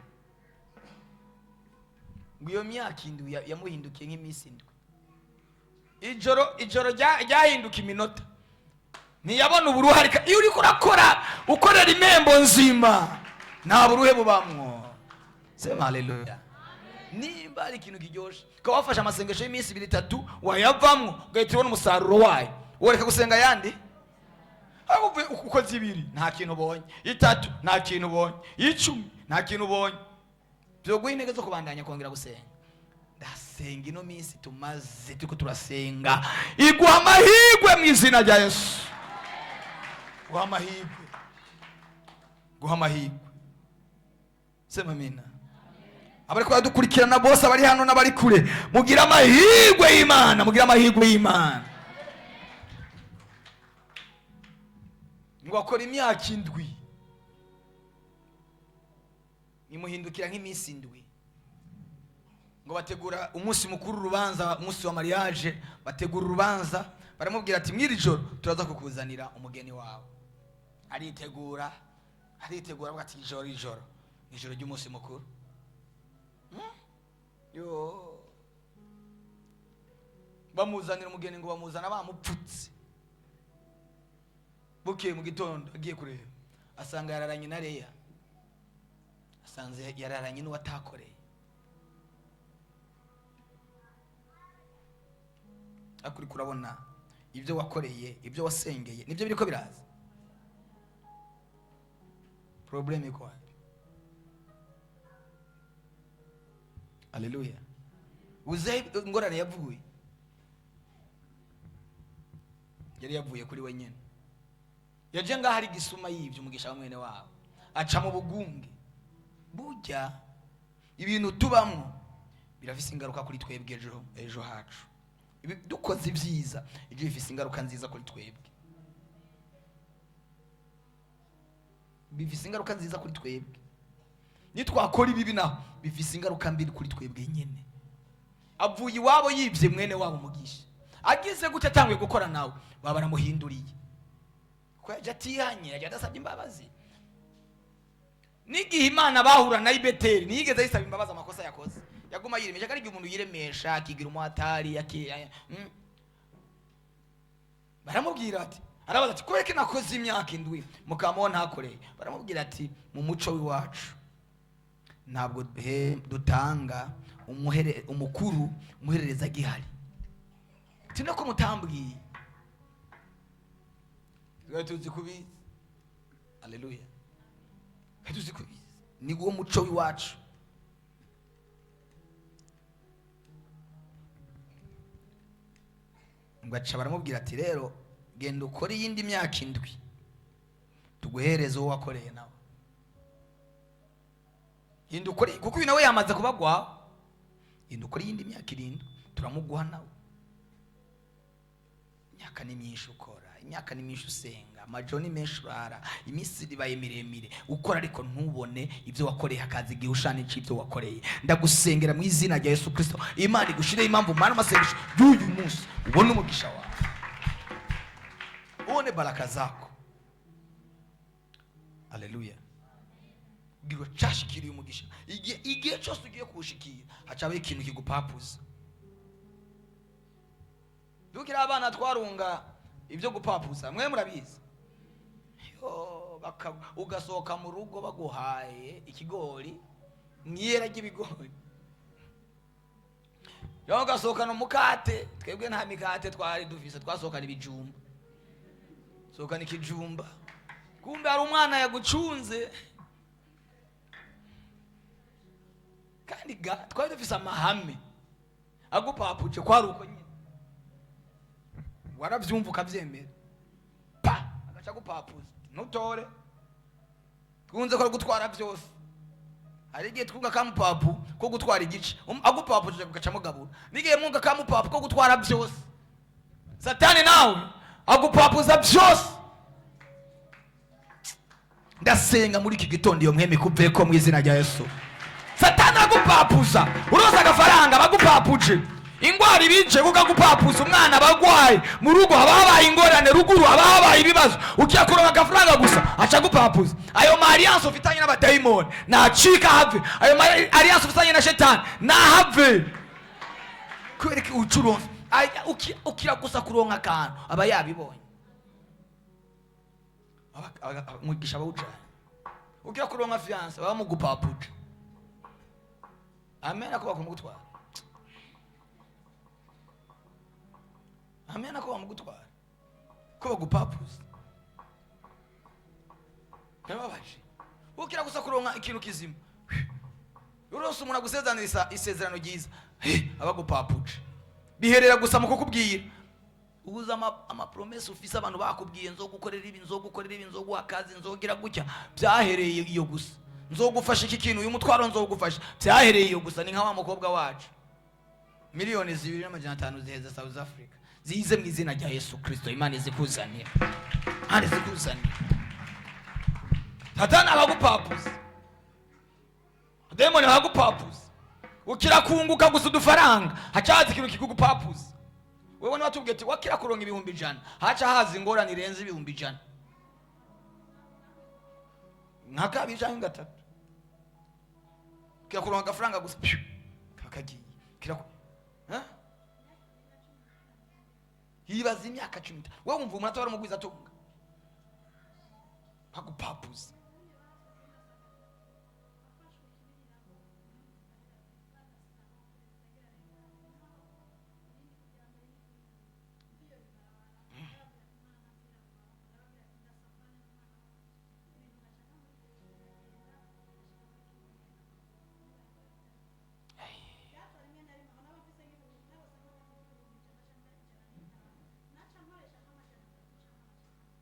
[SPEAKER 1] Ngo iyo myaka 7 yamuhindukiye nk'iminsi 7. Ijoro ryahinduka iminota. Ntiyabona uburuhe. Iyo uri kurakora ukorera imembo nzima nta buruhe bubamwo. Sema haleluya. Nimba ari ikintu kiryoshe ko wafasha amasengesho y'iminsi 2-3 wayavamwo ugahita ubona umusaruro wayo, woreka gusenga yandi. Avuye uko 2 nta kintu ubonye, 3 nta kintu ubonye, 10 nta kintu ubonye. Byo guhinege zo kubandanya kongera gusenga. Ndasenga ino minsi tumaze tuko turasenga. Iguha amahirwe mu izina rya Yesu. Guha amahirwe. Sema amina. Abari kwa dukurikirana bose abari hano n'abari kure, mugira amahirwe y'Imana, mugira amahirwe y'Imana. Ngo akora imyaka 7 nimuhindukira nk'iminsi 7. Ngo bategura umunsi mukuru, urubanza, umunsi wa mariage, bategura urubanza. Baramubwira ati mwiri joro turaza kukuzanira umugeni wawe. Aritegura avuga ati ijoro ry'umunsi mukuru. Yo bamuzanira umugeni, ngo bamuzana bamupfutse. bukeye mu gitondo agiye kureba asanga yararanye na Leya, asanze yararanye n'uwatakoreye. Akuri kurabona ibyo wakoreye, ibyo wasengeye nibyo biriko biraza. Problem iko wapi? Haleluya. Uze ingorane yavuye, yari yavuye kuri we nyene. Yaje ngaho hari gisuma yivye umugisha wa mwene wabo, aca mu bugunge. Burya ibintu tubamwo birafise ingaruka kuri twebwe ejo hacu. Ibi dukoze ibyiza ibyo bifise ingaruka nziza kuri twebwe, bifise ingaruka nziza kuri twebwe. Nitwakora ibibi naho bifise ingaruka mbi kuri twebwe nyene. Avuye iwabo yivye mwene wabo umugisha, agize gute atangwe gukora nawe baba baramuhinduriye ko yaje atihanye, yaje adasabye imbabazi. Nigihe Imana bahura na Ibeteli niyigeze yisaba imbabazi amakosa yakoze, yaguma yiremesha. Kandi igihe umuntu yiremesha akigira umuhatari baramubwira ati, arabaza ati kureke nakoze imyaka 7 mukamo ntakoreye. Baramubwira ati mu muco w'iwacu ntabwo dutanga umukuru umuherereza gihari. Tino ko mutambwiye tuzi kubizi. Haleluya. Tuzi kubizi ni uwo muco w'iwacu. Ngaca baramubwira ati rero genda ukore yindi myaka 7 tuguhereze uwo wakoreye nawe. Yindi ukore kuko uyu nawe yamaze kubagwa. Yindi ukore yindi myaka 7 turamuguha nawe. Imyaka ni myinshi ukora, imyaka ni myinshi usenga, amajoni menshi urara, iminsi ibaye miremire ukora ariko ntubone ibyo wakoreye hakaza igihe ushana icyo wakoreye. Ndagusengera mu izina rya Yesu Kristo, Imana igushire impamvu mana amasengesho y'uyu munsi ubone umugisha wawe, ubone baraka zako. Haleluya. Giro cyashikiriye umugisha igihe cyose ugiye kushikira hacabe ikintu kigupapuza. Dukira abana twarunga ibyo gupapuza mwe murabizi. Ugasohoka mu rugo baguhaye ikigori mwiyera ry'ibigori, yo gasohokana umukate. Twebwe nta mikate twari dufise, twasohokana ibijumba. Sohokana ikijumba, kumbe ari umwana yagucunze. Kandi twari dufise amahame agupapuje kwari uko nyine. Waravyumva ukavyemera pa agaca gupapuza ntutore. Twunze ko gutwara byose, hari igihe twunga kamupapu ko gutwara igice agupapuje gaca mugabura. Nigihe mwunga kamupapu ko gutwara byose, Satani nawe agupapuza byose. Ndasenga muri iki gitondo iyo mweme kuve ko mu izina rya Yesu. Satani agupapuza, uroza agafaranga bagupapuje, ingwara ibije kugagupapuza, umwana bagwaye mu rugo habaye ingorane, ruguru habaye ibibazo, ukiyakura agafaranga gusa aca gupapuza. Ayo alliance ufitanye n'abadayimoni nacika have, ayo alliance ufitanye na shetani na have. Kwereke ucuronse ukira gusa kuronka akantu aba yabibonye. Mugisha bawucana ukira kuronka fiance baba mugupapuje. Amen. Ako bakumugutwara. Amen. Ako bamugutwara ko bagupapuza. Nababaje ukira gusa kuronka ikintu kizima, urose umuntu agusezanira isezerano ryiza abagupapuje. Biherera gusa mu kukubwira ubuza ama promise ufise abantu bakubwiye nzogukorera ibi, nzogukorera ibi, nzoguha akazi, nzogira gutya. Byahereye iyo gusa, nzogufasha iki kintu, uyu mutwaro nzogufasha. Byahereye iyo gusa. Ni nka wa mukobwa wacu miliyoni 2,500 ziheze South Africa, zize mu izina rya Yesu Kristo. Imana izikuzanira, Imana izikuzanira. Satani abagupapuza, demoni abagupapuza. Ukira kunguka gusa udufaranga hacaza ikintu kikugupapuza. Wewe ni watubwiye ati wakira kuronka 100,000 haca haza ingorane irenze 100,000 nkaka bijanye gatatu. Kira kuronka agafaranga gusa kakagiye kira yibaza imyaka 10. Wewe umva umuntu atwara umugwiza atunga bagupapuza.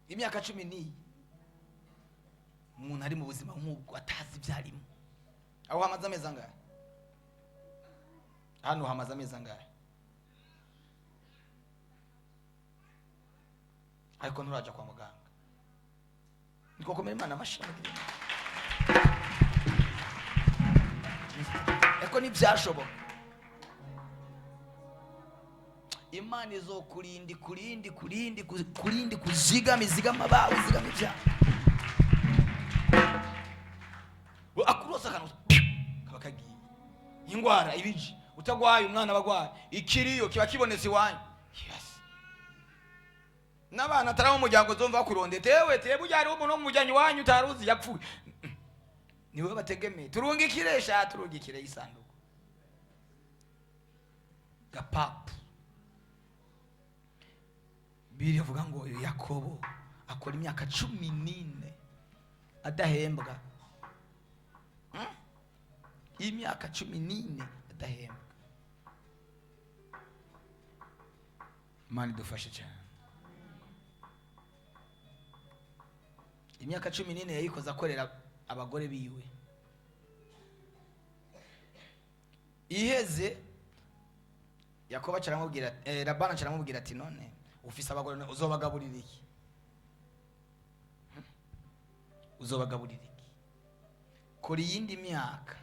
[SPEAKER 1] Imyaka 10 umuntu ari mu buzima nk'ubwo atazi ibyarimo. Aho hamaze amezi angahe? Hano hamaze amezi angahe? Ariko nturaja kwa muganga. Niko komera Imana amashimwe. Eko ntibyashoboka. Imana izokurindi kuzigama bawe zigama ibyaha. Akurosa kantu kaba kagiye. Ingwara ibiji utagwaye umwana bagwaye ikiriyo kiba kibonetse iwanyu. Yes. N'abana taramo umuryango zomva kuronde tewe bujyari umuntu wo mujyanyi wanyu utaruzi yapfuye. Niwe bategeme turungikire isanduku. Gapapu. Biri avuga ngo Yakobo akora imyaka 14 adahembwa. Imyaka 14 adahembwa. Imana idufashe cyane. Imyaka 14 yayikoze akorera abagore biwe. Iheze Yakobo acaramubwira Labani acaramubwira ati none ufise abagore uzobagaburira iki? Uzobagaburira iki? Kora iyindi myaka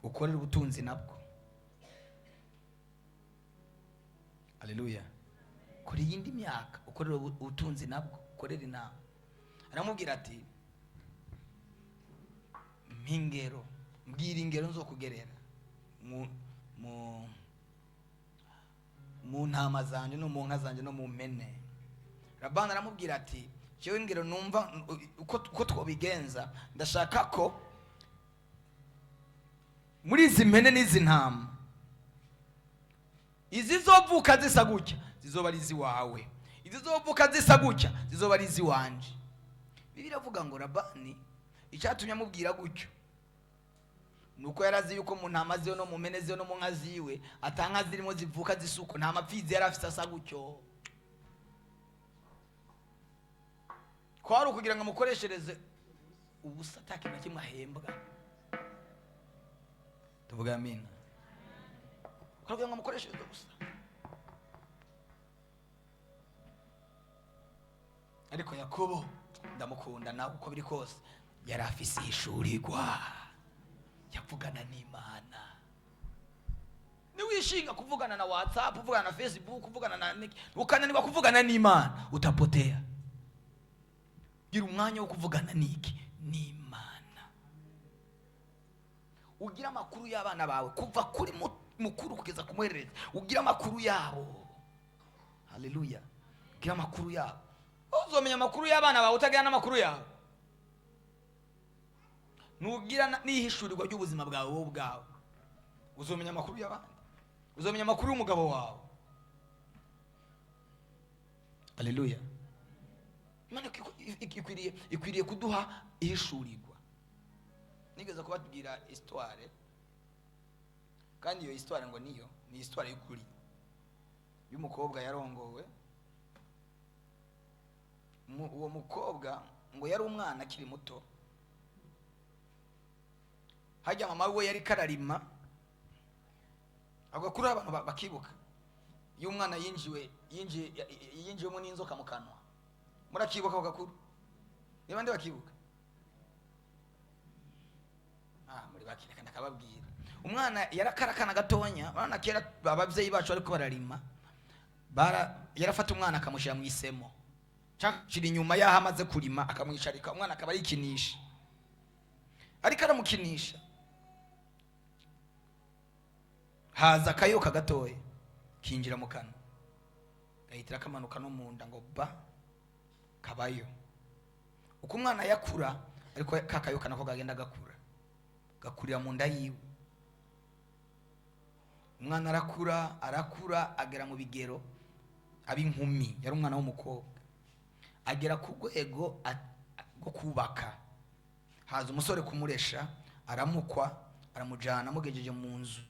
[SPEAKER 1] ukorera ubutunzi nabwo. Haleluya. Kora iyindi myaka ukorera ubutunzi nabwo, ukorera inama. Aramubwira ati mpingero mbwira ingero nzokugerera mu ntama zanje no mu nka zanje no mu mpene. Labani aramubwira ati jewe ingero numva uko twobigenza, ndashaka ko muri izi mpene n'izi ntama izizovuka zisa gutya zizoba ari iziwawe, izizovuka zisa gutya zizoba ari iziwanje. Bibiliya avuga ngo Labani icyatumye amubwira gutyo nuko yarazi yuko mu ntama ziyo no mu mpene ziyo no mu nka ziwe atanka zirimo zivuka zisuko nta mapfizi yari afite asa gutyo. Kwari ukugira ngo amukoreshereze ubusa atakintu kimwe ahembwa. Tuvuga amina. Kwari ukugira ngo amukoreshereze ubusa. Ariko Yakobo ndamukunda nawe uko biri kose yari afise ishurirwa. Yavugana n'Imana. Niwishinga kuvugana na WhatsApp, kuvugana na Facebook, kuvugana na Nick, ukananiwa kuvugana n'Imana, utapotea. Gira umwanya wo kuvugana n'iki? N'Imana. Ugira amakuru y'abana bawe kuva kuri mukuru kugeza kumuherereza. Ugira amakuru yabo. Haleluya. Ugira amakuru yabo. Uzomenya amakuru y'abana bawe utagira n'amakuru yabo. Nugira nihishurirwa ry'ubuzima bwawe wowe ubwawe. Uzomenya amakuru y'abandi. Uzomenya amakuru y'umugabo wawe. Haleluya. Imana ikwiriye kuduha ihishurirwa. Nigeze kubatubwira histoire. Kandi iyo histoire ngo ni histoire y'ukuri. Y'umukobwa yarongowe. Uwo mukobwa ngo yari umwana akiri muto. Hajya mama we yari kararima agakura abantu bakibuka iyo umwana yinjiwemo n'inzoka mu kanwa. Murakibuka bagakuru? Niba ndi bakibuka? Muri bakireka ndakababwira. Umwana yarakarakana gatonya, bana kera abavyeyi bacu ariko bararima. Yarafata umwana akamushira mu isemo. Cyakiri nyuma yaho amaze kurima akamwicarika umwana akaba yikinisha. Ariko aramukinisha. Haza akayoka gatoye kinjira mu kanwa. Gahitira kamanuka no mu nda ngo ba. kabayo. Uko umwana yakura ariko kakayoka nako gagenda gakurira mu nda yiwe. Umwana arakura agera mu bigero abinkumi, yari umwana w'umukobwa, agera ku rwego rwo kubaka. Haza umusore kumuresha, aramukwa, aramujana, amugejeje mu nzu,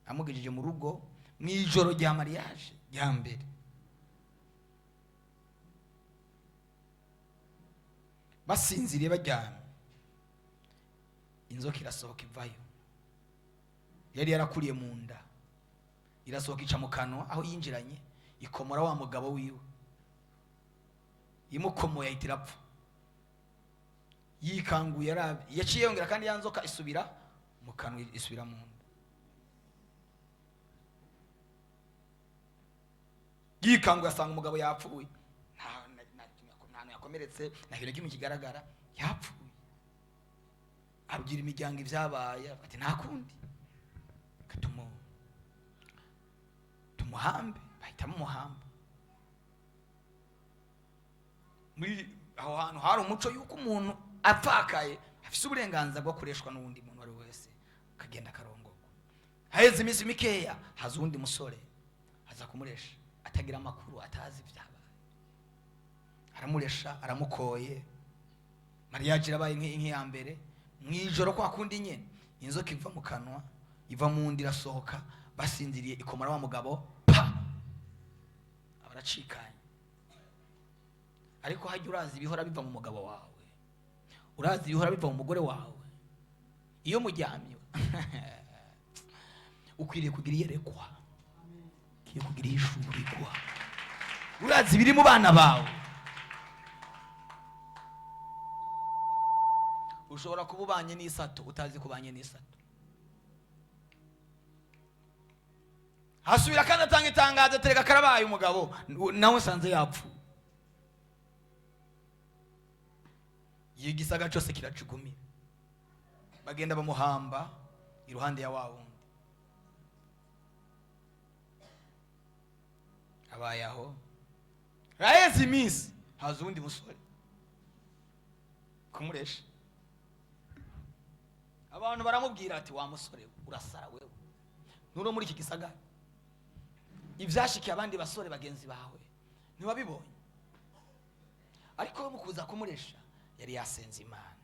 [SPEAKER 1] amugejeje mu rugo mu ijoro rya mariage rya mbere. Basinziriye bajyana, inzoka irasohoka ivayo. Yari yarakuriye mu nda, irasohoka ica mu kanwa, aho yinjiranye ikomora wa mugabo wiwe. Imukomoye ahita irapfa. Yikanguye yaciye yongera kandi ya nzoka isubira mu kanwa, isubira mu nda. Yikanguye asanga umugabo yapfuye, nta yakomeretse, nta kintu kimwe kigaragara, yapfuye. Abwira imiryango ibyabaye, ati nta kundi tumuhambe. Bahita mumuhamba. Muri aho hantu hari umuco yuko umuntu apfakaye afise uburenganzira bwo kureshwa n'uwundi muntu wari wese, akagenda akarongorwa. Haheze iminsi mikeya, haza uwundi musore aza kumuresha, atagira amakuru, atazi ibyabaye. Aramuresha, aramukoye. Mariage irabaye nk'iya mbere. Mwijoro kwa kundi nyene inzoka iva mu kanwa, iva mu nda, irasohoka. Basinziriye ikomora wa mugabo, pa abaracikanye. Ariko hajya urazi ibihora biva mu mugabo wawe, urazi ibihora biva mu mugore wawe. Iyo mujyamye ukwiriye kugira iyerekwa, ukwiriye kugira ishurirwa. Urazi biri mu bana bawe. Ushobora kuba ubanye n'isato utazi kubanye n'isato. Hasubira kandi atanga itangazo, tereka karabaye umugabo nawe sanze yapfu. Yigisaga cyose kiracugumira. Bagenda bamuhamba iruhande ya wa wundi. Abayaho raheze iminsi, haza undi musore kumuresha. Abantu baramubwira ati wa musore urasara wewe, nuro muri iki gisagara. Ivyashikiye abandi basore bagenzi bawe ntiwabibonye. Ariko we mukuza kumuresha yari yasenze Imana.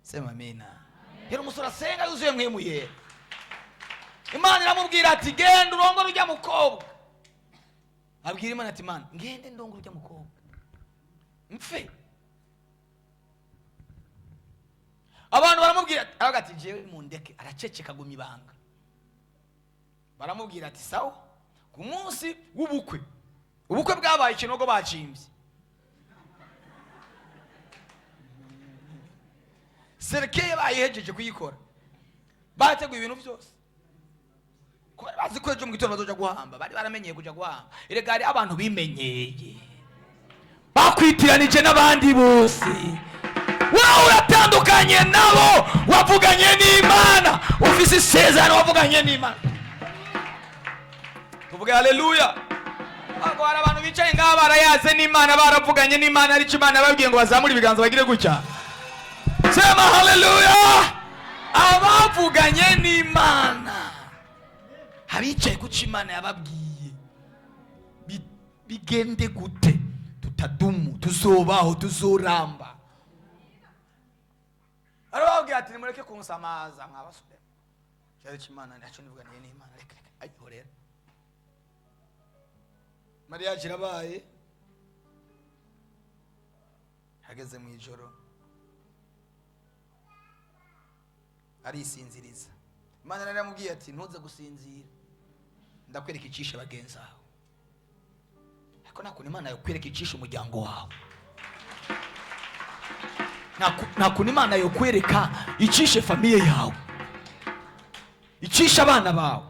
[SPEAKER 1] Sema amina. Yari umusore asenga yuzuye mwemuye. Imana iramubwira ati genda urongora ujya mukobwa. Abwira Imana ati Imana ngende ndongora ujya mukobwa mfe. Abantu baramubwira ati jewe mundeke, araceceka gumya ibanga. Baramubwira ati sawa, ku munsi w'ubukwe, ubukwe bwabaye ikinogo bacimbye. Serkeye bayihejeje kuyikora, bateguye ibintu byose. Kubera bazi ko ejo mu gitondo bazoja guhamba, bari baramenyeye kuja guhamba. Erega hari abantu bimenyeye, bakwitiranije n'abandi bose. Wowe uratandukanye nabo, wavuganye n'Imana, ufise isezerano wavuganye n'Imana. Tuvuge haleluya. Ago hari abantu bicaye ngaha barayaze n'Imana, baravuganye n'Imana, ariko Imana babwiye ngo bazamure ibiganza bagire gutya. Sema haleluya. Abavuganye n'Imana, abicaye kuca Imana yababwiye bigende gute, tutadumu, tuzobaho, tuzoramba. Arababwira ati nimureke kunsamaza mwabasore. Cyari Imana naco nivuganiye n'Imana, reka ayihorera. Mariage irabaye, hageze mu ijoro arisinziriza. Imana yaramubwiye ati ntuze gusinzira, ndakwereka icishe bagenzi aho. Ariko nakuni Imana yokwereka icishe umuryango wawe. Nakuni Imana yokwereka icishe famiye yawe, icishe abana bawe,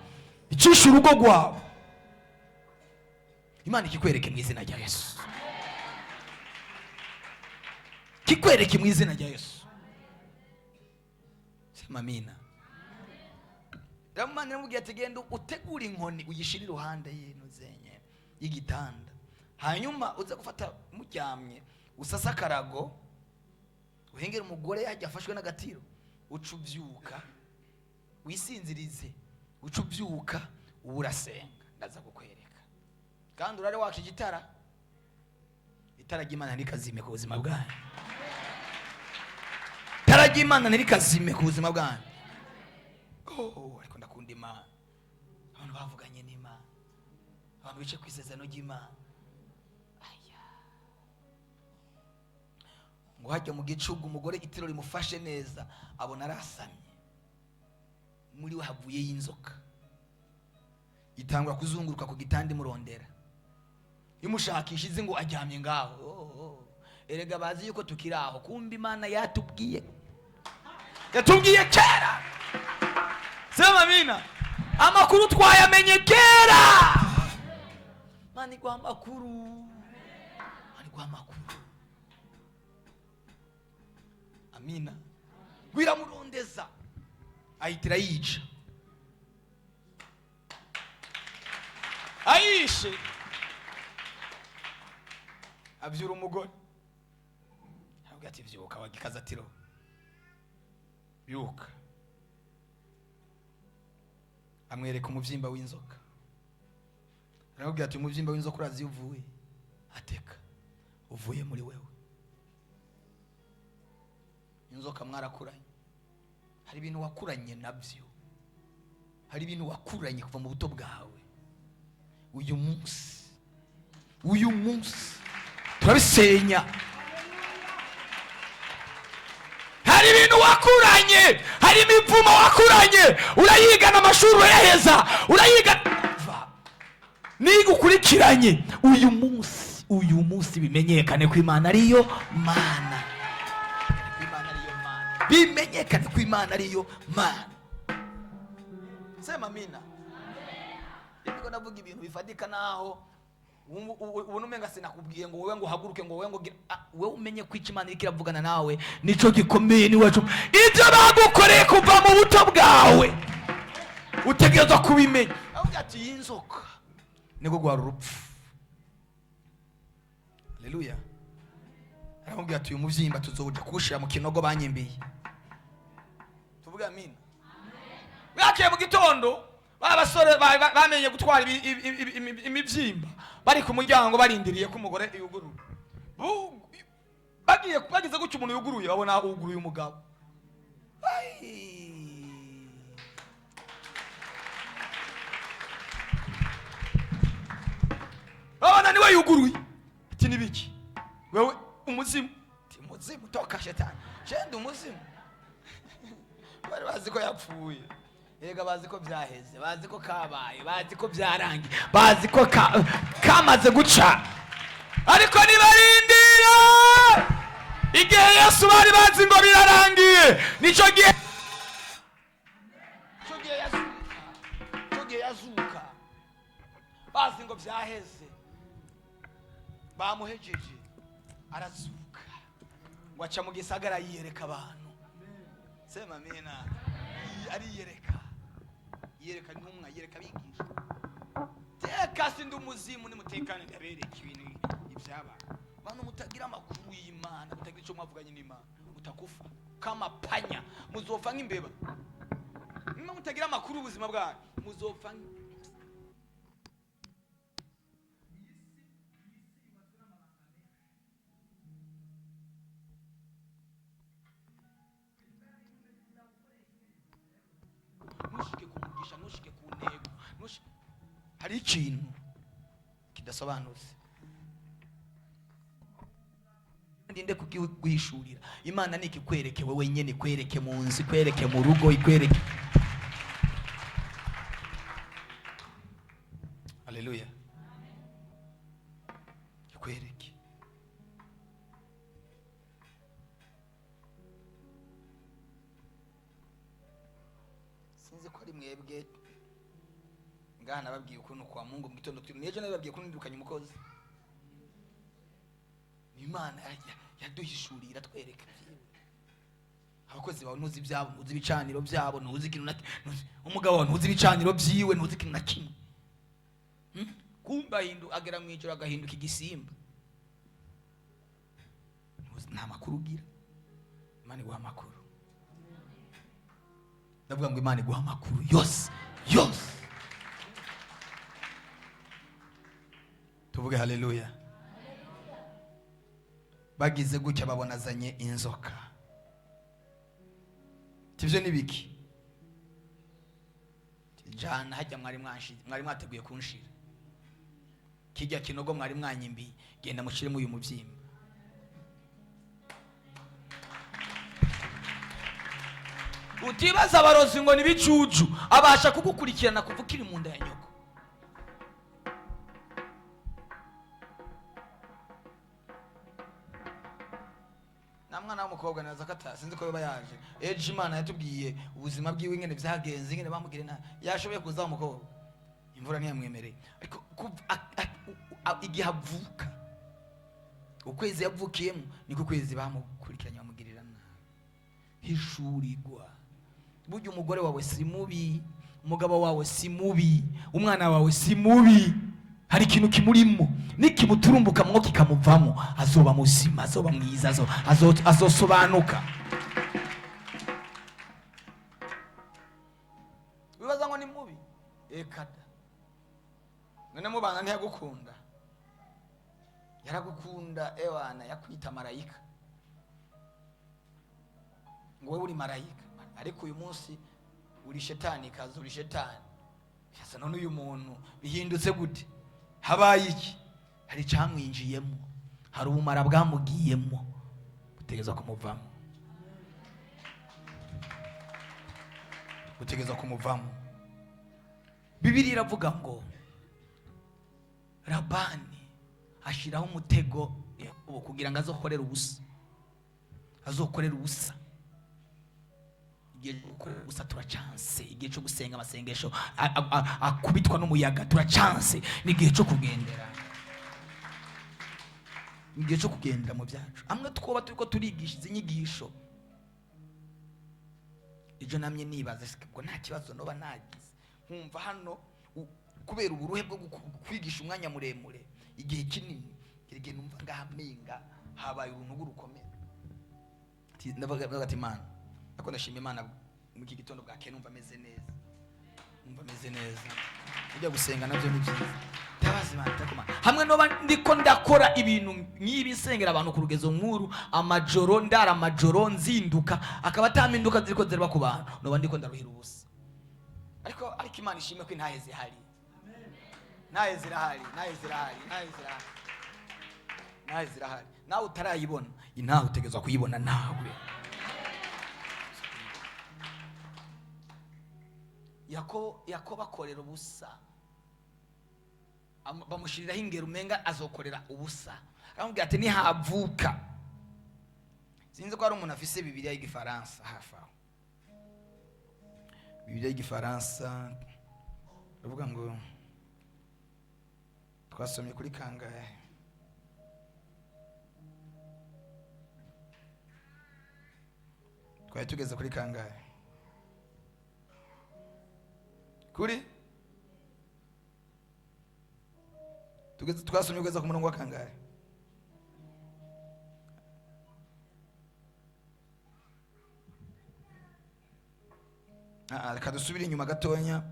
[SPEAKER 1] icishe urugo rwawe. Imana ikikwereke mu izina rya Yesu, kikwereke mu izina rya Yesu. Sema amina. Ramana yaramubwiye ati genda utegura inkoni uyishira iruhande y'intu zenye y'igitanda, hanyuma uza gufata muryamye usasa akarago uhengera umugore yajya afashwe n'agatiro, ucubyuka wisinzirize, ucubyuka urasenga, ndaza kukwereka. Kandi urare wacu igitara, itara ry'Imana ntirikazime ku buzima bwanyu. Itara ry'Imana ntirikazime ku buzima bwanyu. Ariko ndakunda Imana. Abantu bavuganye n'Imana, abantu bice ku isezerano ry'Imana. Ngo hajya mu gicugu umugore itiro rimufashe neza, abona arasamye, muri we havuye y'inzoka, itangura kuzunguruka ku gitanda imurondera, imushakisha izi ngo aryamye ngaho. Erega bazi yuko tukiri aho, kumbe Imana yatubwiye kera. Sema amina. Amakuru twayamenye kera. Mana igwa amakuru, amina. Wiramurondeza ahitira yica, ayishe abyura umugore. Aravuga ati vyuka wagikaza tiro, byuka. Amwereka umuvyimba w'inzoka. Aravuga ati umuvyimba w'inzoka urazi uvuye? Ateka, uvuye muri wewe. Inzoka mwarakuranye, hari ibintu wakuranye nabyo, hari ibintu wakuranye kuva mu buto bwawe. Uyu munsi turabisenya. Hari ibintu wakuranye, hari imivumo wakuranye, urayigana amashuri urayaheza, urayigana nigukurikiranye. Uyu munsi bimenyekane ko Imana ariyo Mana. Bimenyekane ko Imana ariyo Mana. Sema amina. Ndiko ndavuga ibintu bifadika naho ubu numenga sinakubwiye ngo wewe ngo haguruke ngo wewe ngo wewe umenye ko Imana iri kiravugana nawe, nico gikomeye ni wacu. Ibyo bagukoreye kuva mu buto bwawe utegerezwa kubimenya. Avuga ati yinzoka niko gwara urupfu. Haleluya. Aramubwira ati uyu muvyimba tuzoja kushira mu kinogo banyembeye. Tuvuga amina. Bakiye mu gitondo babasore bamenye gutwara imivyimba, bari ku muryango barindiriye ko umugore yugurura. Bagize guca umuntu yuguruye, babona uguruye umugabo. Babona niwe yuguruye. Ati nibiki? Wewe umuzimu. Ati umuzimu toka shetani. Shende umuzimu. Bari bazi ko yapfuye. Ega bazi ko byaheze, bazi ko kabaye, bazi ko byarangiye, bazi ko kamaze guca. Ariko nibarindira igihe Yesu bari bazi ngo birarangiye, nico gihe yazuka, bazi ngo byaheze, bamuhejeje, arazuka, waca mu gisagara yiyereka abantu. Sema amina. Ariyereka intumwa, yereka abigisha. Teka sindi umuzimu nimutekane ndabereka ibintu ibyaba. Bantu mutagira amakuru y'Imana, mutagira icyo mwavuganye n'Imana, mutakufa kama panya, muzopfa nk'imbeba. Nimba mutagira amakuru ubuzima bwanyu, muzopfa. Nushike ku ntego, hari ikintu kidasobanutse. Ndinde kugwishurira. Imana nikikwereke wewe nyene, ikwereke mu nzi, ikwereke mu rugo, ikwereke. Haleluya. Ikwereke. Sinzi ko ari mwebwe ngana babwiye ukuntu kwa Mungu mu gitondo nejo nababwiye ko ndirukanye umukozi. Imana yaduhishurira twereka. Abakozi bawe ntuzi byabo, ntuzi ibicaniro byabo, ntuzi ikintu umugabo wawe ntuzi ibicaniro byiwe, ntuzi ikintu na kimwe. Kumba agera mu ijoro agahinduka igisimba. nta makuru ugira. Imana iguha amakuru. Ndavuga ngo Imana iguha amakuru yose. Tuvuge haleluya. Bagize gutya babonazanye inzoka. Tivyo nibiki? Jana hajya mwari mwateguye kunshira. Kijya kinogo mwari mwanyimbi, genda mushiremo uyu muvyimba. Utibaza abarozi ngo nibicucu, abasha kugukurikirana kuva ukiri mu nda ya nyoko. Namwana w'umukobwa naza kata sinzi ko yoba yaje. Eje Imana yatubwiye ubuzima bwiwe ingene byagenze, ingene bamugire na yashoboye kuza umukobwa. Imvura ntiyamwemereye. Ariko igihe avuka, ukwezi yavukiyemo niko kwezi bamukurikiranye bamugirira nabi. Hishurirwa. Burya umugore wawe si mubi, umugabo wawe si mubi, umwana wawe si mubi. Hari ikintu kimurimo, nikimuturumbuka mwo kikamuvamo, azoba muzima, azoba mwiza, azosobanuka. Wibaza ngo ni mubi? Ekada. None mubana ntiyagukunda. Yaragukunda ewana, yakwita marayika. Ngo wewe uri marayika. Ariko uyu munsi uri shetani, kazi uri shetani. Yasa none uyu muntu bihindutse gute? Habaye iki? Hari cyamwinjiyemo, hari ubumara bwamugiyemo, butegeza kumuvamo. Bibiliya iravuga ngo Labani ashiraho umutego Yakobo kugira ngo azokorera ubusa. Igihe gukorera ubusa turachanse, igihe cyo gusenga amasengesho akubitwa n'umuyaga turachanse, n'igihe cyo kugendera. Igihe cyo kugendera mu byacu. Amwe twoba turiko turigisha inyigisho. Ijo namye nibaza ngo nta kibazo noba nagize. Nkumva hano kubera uburuhe bwo kwigisha umwanya muremure, igihe kinini, igihe numva ngahamenga habaye uruntu rukomeye. Ndavuga ati Imana, ako ndashima Imana mu iki gitondo bwake numva meze neza. Ujya gusenga nabyo ni byiza. Ndabaza Imana takomana. Hamwe noba ndiko ndakora ibintu nkibi sengera abantu ku rugezo nkuru, amajoro ndara amajoro nzinduka, akaba ataminduka ziriko zirba ku bantu. Noba ndiko ndaruhira ubusa. Ariko Imana ishimwe ko intahe zihari. Naye zirahari. Nawe utarayibona, intahe utegezwa kuyibona nawe. Yakobo akorera ubusa. Bamushiriraho ingero umenga azokorera ubusa. Aramubwira ati nihavuka. Sinzi ko ari umuntu afise Bibiliya y'Igifaransa hafi aho. Bibiliya y'Igifaransa bavuga ngo twasomye kuri kangahe? Twari tugeze kuri kangahe? Kuri? Twasomye kugeza ku murongo wa kangahe? Reka dusubire inyuma gatonya.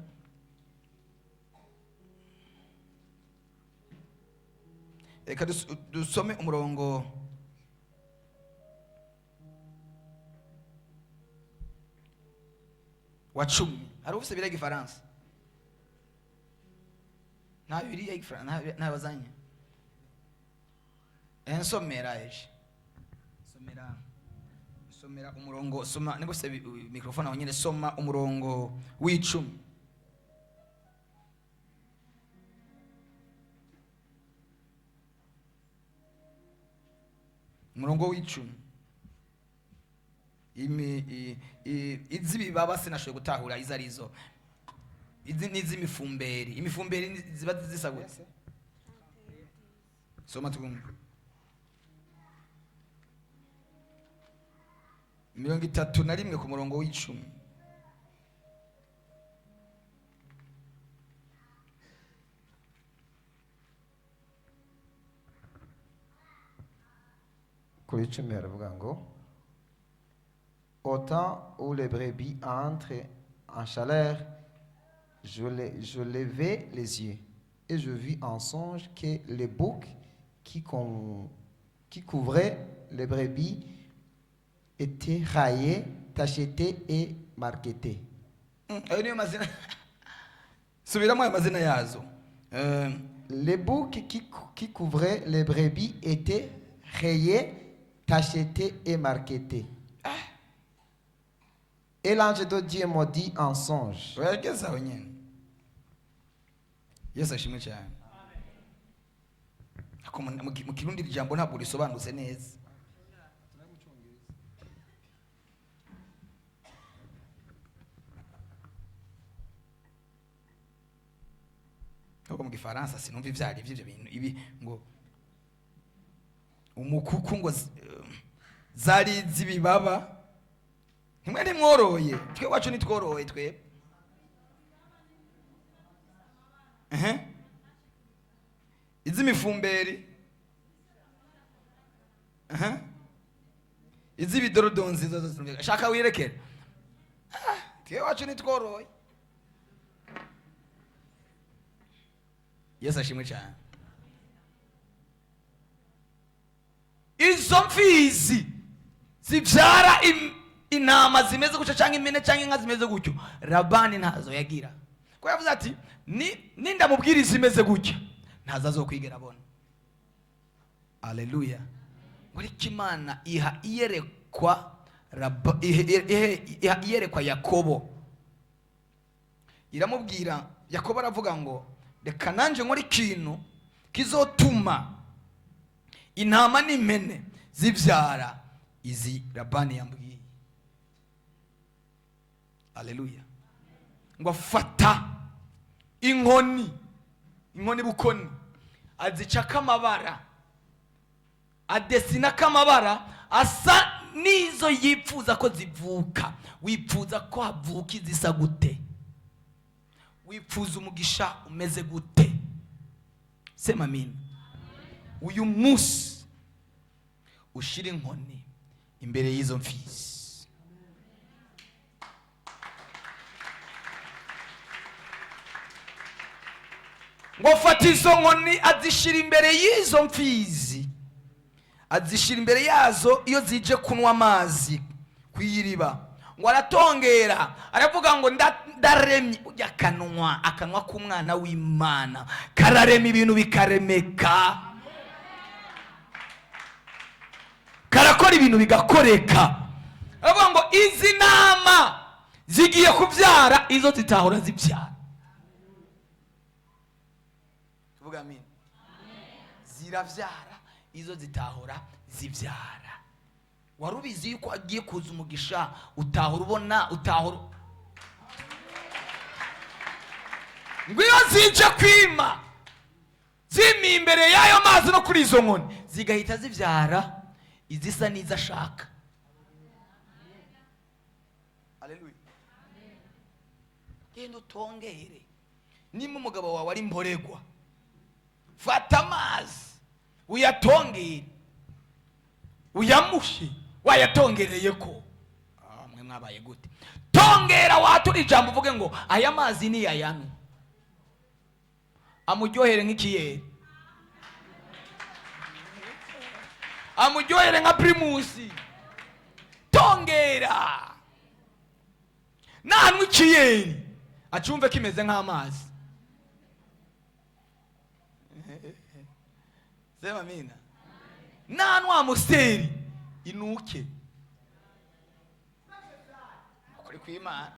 [SPEAKER 1] Reka dusome umurongo wa 10. Hari ufise Bibiliya y'Igifaransa? Nta Bibiliya y'Igifaransa, nta bazanye. Ensomera eje. Somera umurongo, soma nigose mikrofone aho nyine, soma umurongo w'10. Umurongo w'10. Izi baba sinashoboye gutahura izarizo. Izi n'izimifumberi. Imifumberi ziba zisagutse. Soma twumve. 31 ku murongo w'10.
[SPEAKER 2] kuri 10 haravuga ngo au temps où les brebis entrent en chaleur, je levai les yeux et je vis en songe que les boucs qui couvraient les brebis étaient raillés, tachetés et marquetés.
[SPEAKER 1] Ayo niyo mazina. Subiramo ayo mazina yazo.
[SPEAKER 2] Les boucs qui couvraient les brebis étaient rayés, tachetés et marquetés. Et l'ange de Dieu m'a dit en songe.
[SPEAKER 1] Wegeza wenyine. Yesu ashimwe cyane. Mu Kirundi ijambo ntabwo risobanutse neza. Nuko mu Gifaransa sinumva ivyari ivyo bintu ibi ngo umukuku ngo zari zibibaba ntimwe nimworoye twe wacu nitworoye twe izimifumberi izibidorodonzi zo shaka wirekere twe wacu nitworoye. Yesu ashimwe cyane. Izo mfizi zibyara intama zimeze gutyo cyangwa impene cyangwa inka zimeze gutyo, Labani ntazo yagira. Ko yavuze ati nindamubwiriza imeze gutya ntazo azokwigera abona. Haleluya. Muri Imana iha iyerekwa iyerekwa Yakobo. Iramubwira Yakobo aravuga ngo reka nanje nkora ikintu kizotuma intama n'impene zibyara izi Labani yambwiye. Haleluya. Ngo afata inkoni bukoni azica kamabara adesina kamabara asa nizo yipfuza ko zivuka. Wipfuza ko havuka izisa gute? Wipfuza umugisha umeze gute? Sema amen. Uyu munsi ushira inkoni imbere y'izo mfizi. Ngo fata izo nkoni azishira imbere y'izo mfizi, azishira imbere yazo iyo zije kunwa amazi kw'iriba. Ngo aratongera aravuga ngo ndaremye ujya akanwa k'umwana w'Imana kararema ibintu bikaremeka, karakora ibintu bigakoreka. Aravuga ngo izi nama zigiye kubyara izo zitahora zibyara. Tuvuga amen. Zirabyara izo zitahora zibyara. Warubizi yuko agiye kuza umugisha utahora ubona utahora ngwiyo zije kwima zimi imbere yayo mazi no kuri izo nkoni zigahita zibyara izisa niza ashaka. Haleluya. Genda utongere. Nimba umugabo wawe ari mboregwa, fata amazi uyatongere uyamushe. Wayatongereye ko mwe mwabaye gute? Tongera watura ijambo uvuge ngo aya mazi ni ayanu amuryohere nk'ikiyeri, amuryohere nka primusi. Tongera nanwe ikiyeri acumve kimeze nk'amazi. Sema amina. Nanwa museri inuke kuri kw'Imana.